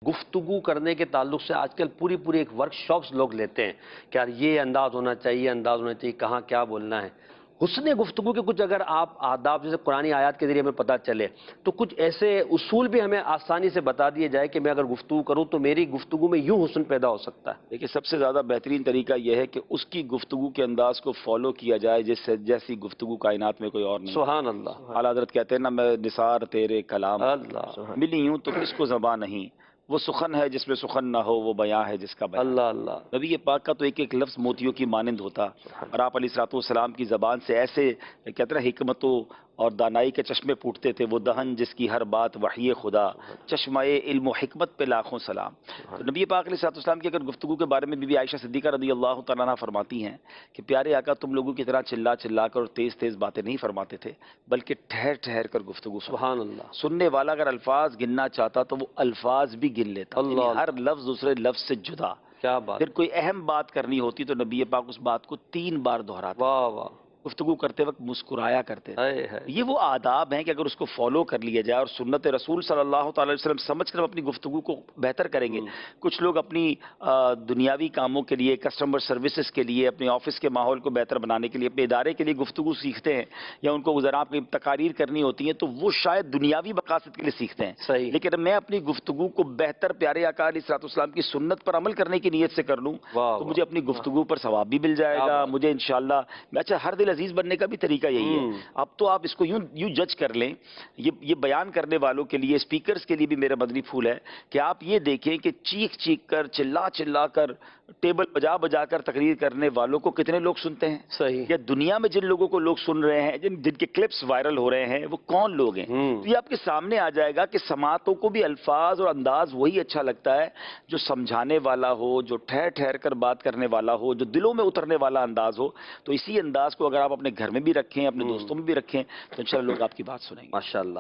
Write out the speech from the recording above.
گفتگو کرنے کے تعلق سے آج کل پوری پوری ایک ورک شاپس لوگ لیتے ہیں کہ یار یہ انداز ہونا چاہیے کہاں کیا بولنا ہے. حسن گفتگو کے کچھ اگر آپ آداب جیسے قرآنی آیات کے ذریعے ہمیں پتہ چلے تو کچھ ایسے اصول بھی ہمیں آسانی سے بتا دیے جائے کہ میں اگر گفتگو کروں تو میری گفتگو میں یوں حسن پیدا ہو سکتا ہے. دیکھیے سب سے زیادہ بہترین طریقہ یہ ہے کہ اس کی گفتگو کے انداز کو فالو کیا جائے جیسی گفتگو کائنات میں کوئی اور نہیں. سبحان اللہ. اعلیٰ حضرت کہتے ہیں نا میں نثار تیرے کلام اللہ ملی ہوں تو کس کو زبان نہیں، وہ سخن ہے جس میں سخن نہ ہو، وہ بیاں ہے جس کا بیان. اللہ اللہ. نبی پاک کا تو ایک ایک لفظ موتیوں کی مانند ہوتا، اور آپ علیہ الصلوۃ والسلام کی زبان سے ایسے کہتے ہیں حکمتوں اور دانائی کے چشمے پھوٹتے تھے، وہ دہن جس کی ہر بات وحی خدا، چشمہ علم و حکمت پہ لاکھوں سلام. تو نبی پاک علیہ الصلوۃ والسلام کی اگر گفتگو کے بارے میں بی بی عائشہ صدیقہ رضی اللہ تعالیٰ عنہ فرماتی ہیں کہ پیارے آقا تم لوگوں کی طرح چلا چلا کر اور تیز تیز باتیں نہیں فرماتے تھے، بلکہ ٹھہر ٹھہر کر گفتگو. سبحان اللہ. سننے والا اگر الفاظ گننا چاہتا تو وہ الفاظ بھی گن لیتا، یعنی ہر لفظ دوسرے لفظ سے جدا. کیا بات. پھر کوئی اہم بات کرنی ہوتی تو نبی پاک اس بات کو 3 بار دہراتے. واہ واہ. گفتگو کرتے وقت مسکرایا کرتے تھے. یہ وہ آداب ہیں کہ اگر اس کو فالو کر لیا جائے اور سنت رسول صلی اللہ تعالی علیہ وسلم سمجھ کر اپنی گفتگو کو بہتر کریں گے. کچھ لوگ اپنی دنیاوی کاموں کے لیے، کسٹمر سروسز کے لیے، اپنے آفس کے ماحول کو بہتر بنانے کے لیے، اپنے ادارے کے لیے گفتگو سیکھتے ہیں، یا ان کو ذرا کی تقاریر کرنی ہوتی ہیں تو وہ شاید دنیاوی مقاصد کے لیے سیکھتے ہیں. صحیح. لیکن میں اپنی گفتگو کو بہتر پیارے آقا علیہ الصلوۃ والسلام کی سنت پر عمل کرنے کی نیت سے کر لوں تو مجھے اپنی گفتگو پر ثواب بھی مل جائے گا. مجھے انشاءاللہ اچھا ہر دل عزیز بننے کا بھی طریقہ یہی ہے. اب تو آپ اس کو یوں جج کر لیں، یہ بیان کرنے والوں کے لیے، اسپیکرز کے لیے بھی میرا مدنی پھول ہے کہ آپ یہ دیکھیں کہ چیخ چیخ کر، چلا چلا کر، ٹیبل بجا بجا کر تقریر کرنے والوں کو کتنے لوگ سنتے ہیں. صحیح. یا دنیا میں جن لوگوں کو لوگ سن رہے ہیں، جن کے کلپس وائرل ہو رہے ہیں، وہ کون لوگ ہیں. تو یہ آپ کے سامنے آ جائے گا کہ سماعتوں کو بھی الفاظ اور انداز وہی اچھا لگتا ہے جو سمجھانے والا ہو، جو ٹھہر ٹھہر کر بات کرنے والا ہو، جو دلوں میں اترنے والا انداز ہو. تو اسی انداز کو اگر آپ اپنے گھر میں بھی رکھیں، اپنے دوستوں میں بھی رکھیں تو انشاءاللہ لوگ آپ کی بات سنیں گے. ماشاءاللہ.